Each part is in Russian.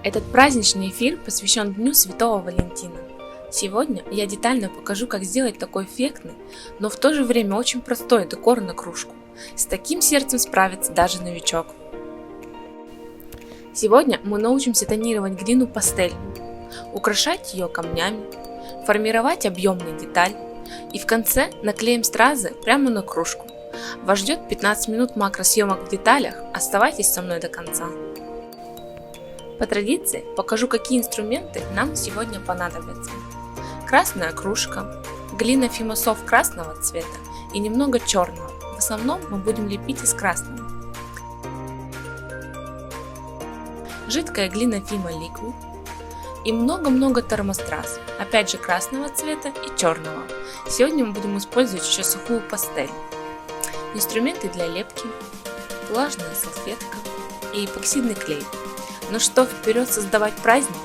Этот праздничный эфир посвящен Дню Святого Валентина. Сегодня я детально покажу, как сделать такой эффектный, но в то же время очень простой декор на кружку. С таким сердцем справится даже новичок. Сегодня мы научимся тонировать глину пастельную, украшать ее камнями, формировать объемные детали и в конце наклеим стразы прямо на кружку. Вас ждет 15 минут макросъемок в деталях, оставайтесь со мной до конца. По традиции покажу, какие инструменты нам сегодня понадобятся. Красная кружка, глина фимософт красного цвета и немного черного. В основном мы будем лепить из красного. Жидкая глина Fima Liquid и много-много термостраз, опять же красного цвета и черного. Сегодня мы будем использовать еще сухую пастель. Инструменты для лепки, влажная салфетка и эпоксидный клей. Ну что, вперед создавать праздник?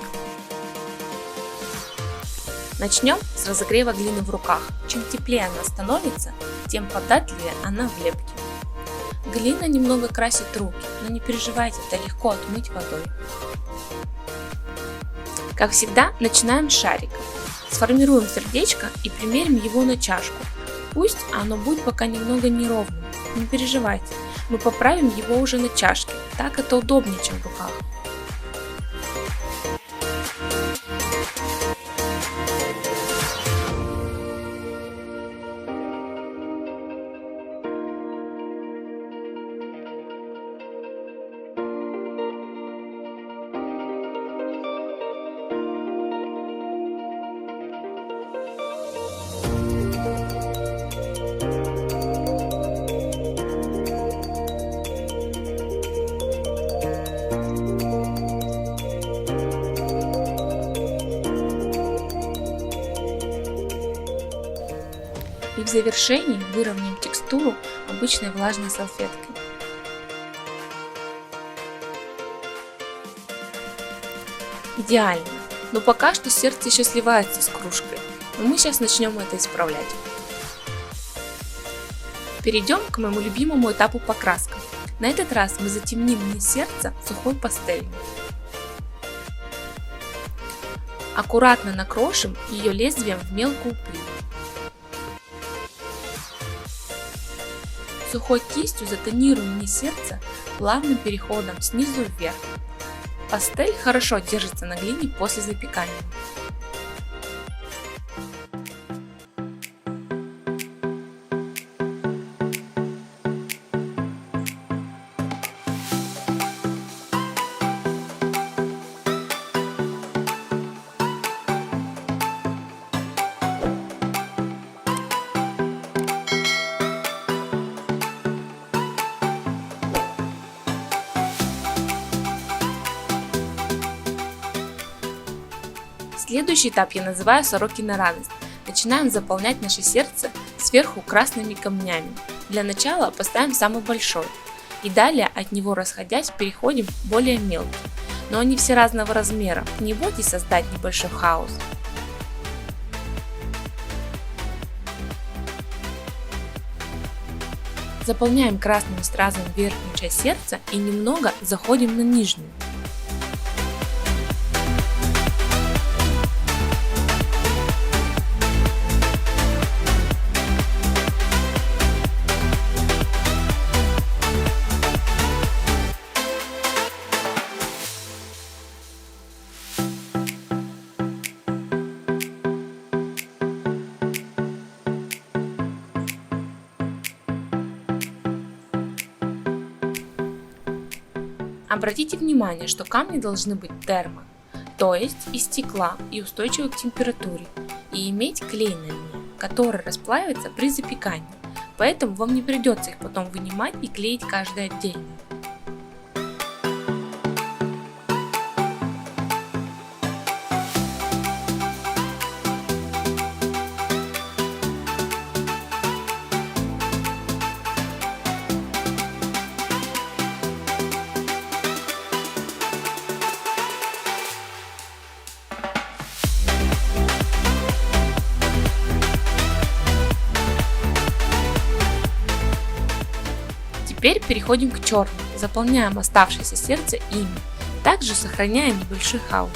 Начнем с разогрева глины в руках. Чем теплее она становится, тем податливее она в лепке. Глина немного красит руки, но не переживайте, это легко отмыть водой. Как всегда, начинаем с шарика. Сформируем сердечко и примерим его на чашку. Пусть оно будет пока немного неровным, не переживайте, мы поправим его уже на чашке, так это удобнее, чем в руках. И в завершении выровняем текстуру обычной влажной салфеткой. Идеально! Но пока что сердце еще сливается с кружкой, но мы сейчас начнем это исправлять. Перейдем к моему любимому этапу покраска. На этот раз мы затемним низ сердца сухой пастелью. Аккуратно накрошим ее лезвием в мелкую пыль. Сухой кистью затонируем низ сердца плавным переходом снизу вверх. Пастель хорошо держится на глине после запекания. Следующий этап я называю «Сороки на радость». Начинаем заполнять наше сердце сверху красными камнями. Для начала поставим самый большой. И далее, от него расходясь, переходим к более мелким. Но они все разного размера, не бойтесь создать небольшой хаос. Заполняем красным стразом верхнюю часть сердца и немного заходим на нижнюю. Обратите внимание, что камни должны быть термо, то есть из стекла и устойчивы к температуре, и иметь клей на дне, который расплавится при запекании, поэтому вам не придется их потом вынимать и клеить каждый отдельно. Теперь переходим к черному, заполняем оставшееся сердце ими. также сохраняя небольшой хаос.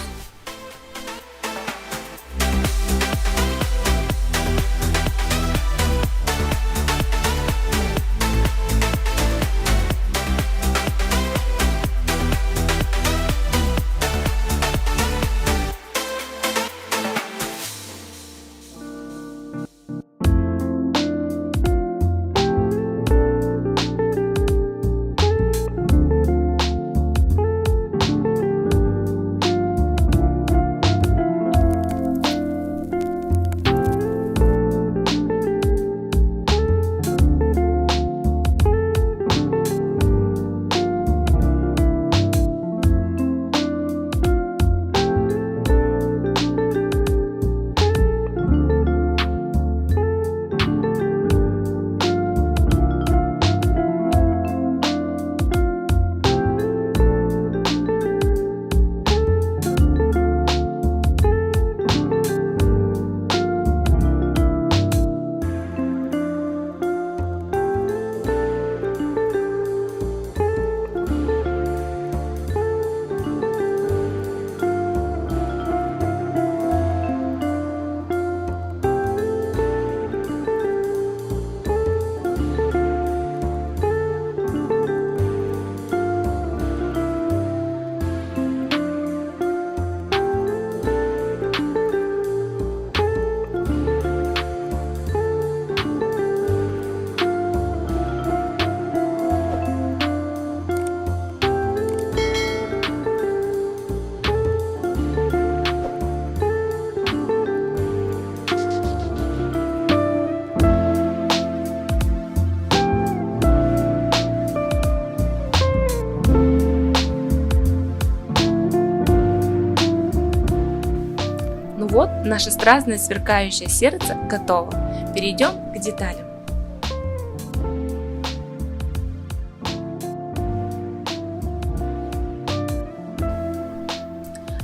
Ну вот, наше стразное сверкающее сердце готово. Перейдем к деталям.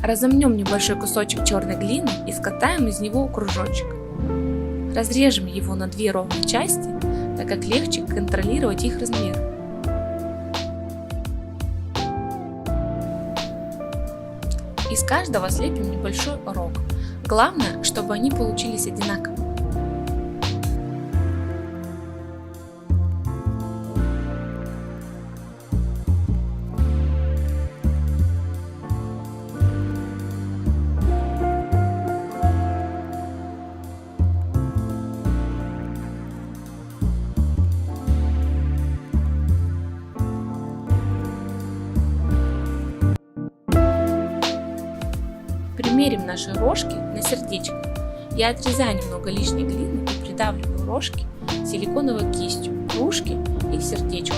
Разомнем небольшой кусочек черной глины и скатаем из него кружочек. Разрежем его на две ровные части, так как легче контролировать их размер. Из каждого слепим небольшой рог. Главное, чтобы они получились одинаковыми. Примерим наши рожки на сердечко. Я отрезаю немного лишней глины и придавливаю рожки силиконовой кистью к кружке и к сердечку.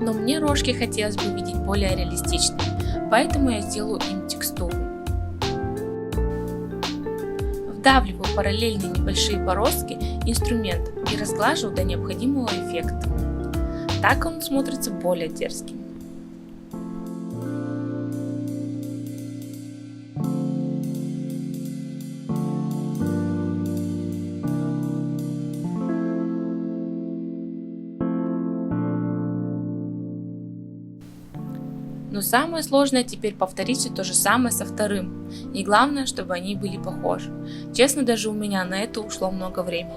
Но мне рожки хотелось бы видеть более реалистичными, поэтому я сделаю им текстуру. Вдавливаю параллельно небольшие бороздки инструментом и разглаживаю до необходимого эффекта. Так он смотрится более дерзким. Но самое сложное теперь повторить все то же самое со вторым. И главное, чтобы они были похожи. Честно, даже у меня на это ушло много времени.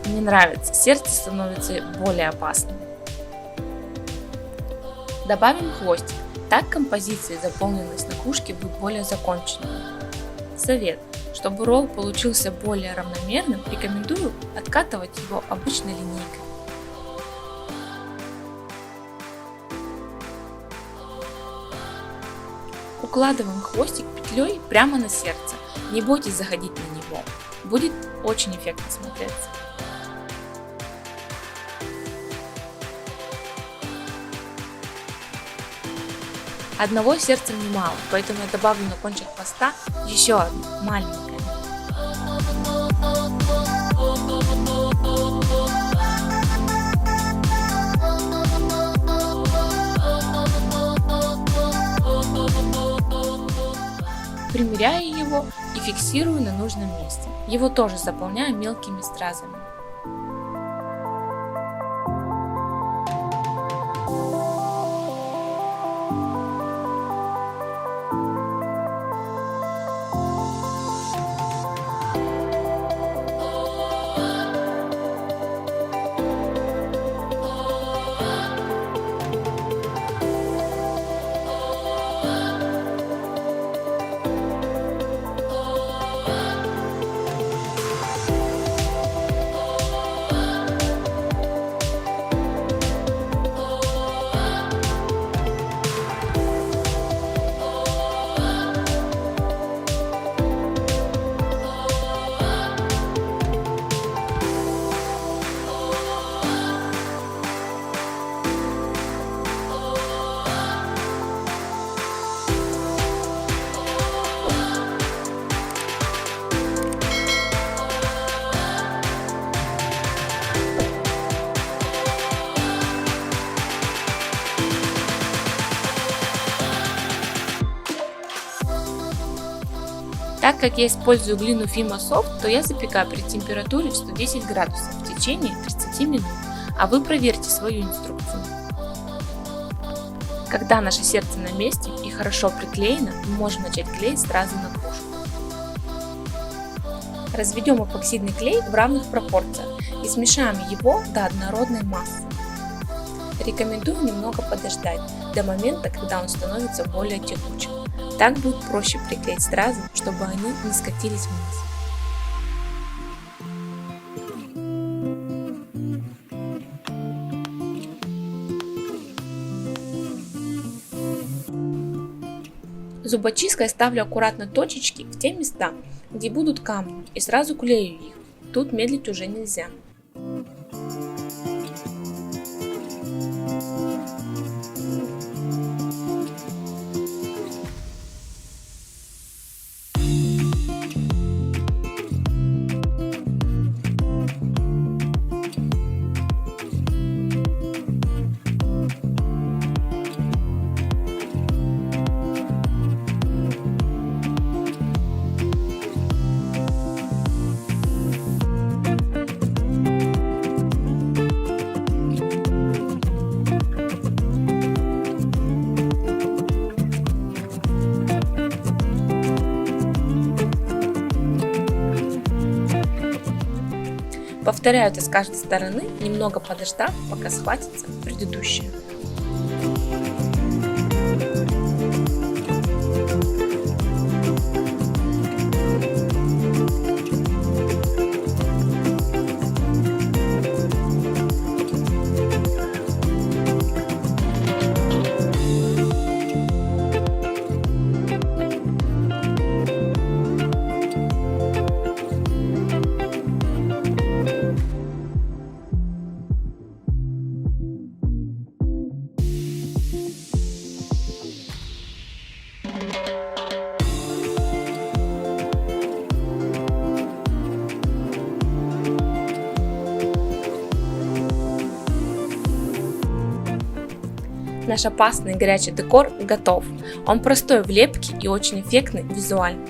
Мне нравится, сердце становится более опасным. Добавим хвостик. Так композиция и заполненность на кружке будет более законченной. Совет. Чтобы ролл получился более равномерным, рекомендую откатывать его обычной линейкой. Укладываем хвостик петлей прямо на сердце, не бойтесь заходить на него, будет очень эффектно смотреться. Одного сердца немало, поэтому я добавлю на кончик хвоста еще одно маленькое. Примеряю его и фиксирую на нужном месте. Его тоже заполняю мелкими стразами. Так как я использую глину Fimo Soft, то я запекаю при температуре в 110 градусов в течение 30 минут, а вы проверьте свою инструкцию. Когда наше сердце на месте и хорошо приклеено, мы можем начать клеить сразу на кружку. Разведем эпоксидный клей в равных пропорциях и смешаем его до однородной массы. Рекомендую немного подождать до момента, когда он становится более текучим. Так будет проще приклеить стразы, чтобы они не скатились вниз. Зубочисткой ставлю аккуратно точечки в те места, где будут камни, и сразу клею их. Тут медлить уже нельзя. Повторяю это с каждой стороны, немного подождав, пока схватится предыдущая. Наш опасный горячий декор готов. Он простой в лепке и очень эффектный визуально.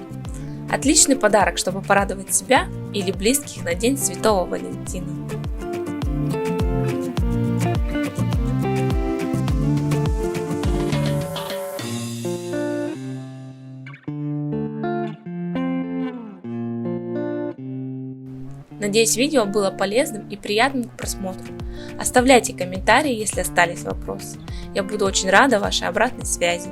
Отличный подарок, чтобы порадовать себя или близких на День Святого Валентина. Надеюсь, видео было полезным и приятным к просмотру. Оставляйте комментарии, если остались вопросы. Я буду очень рада вашей обратной связи.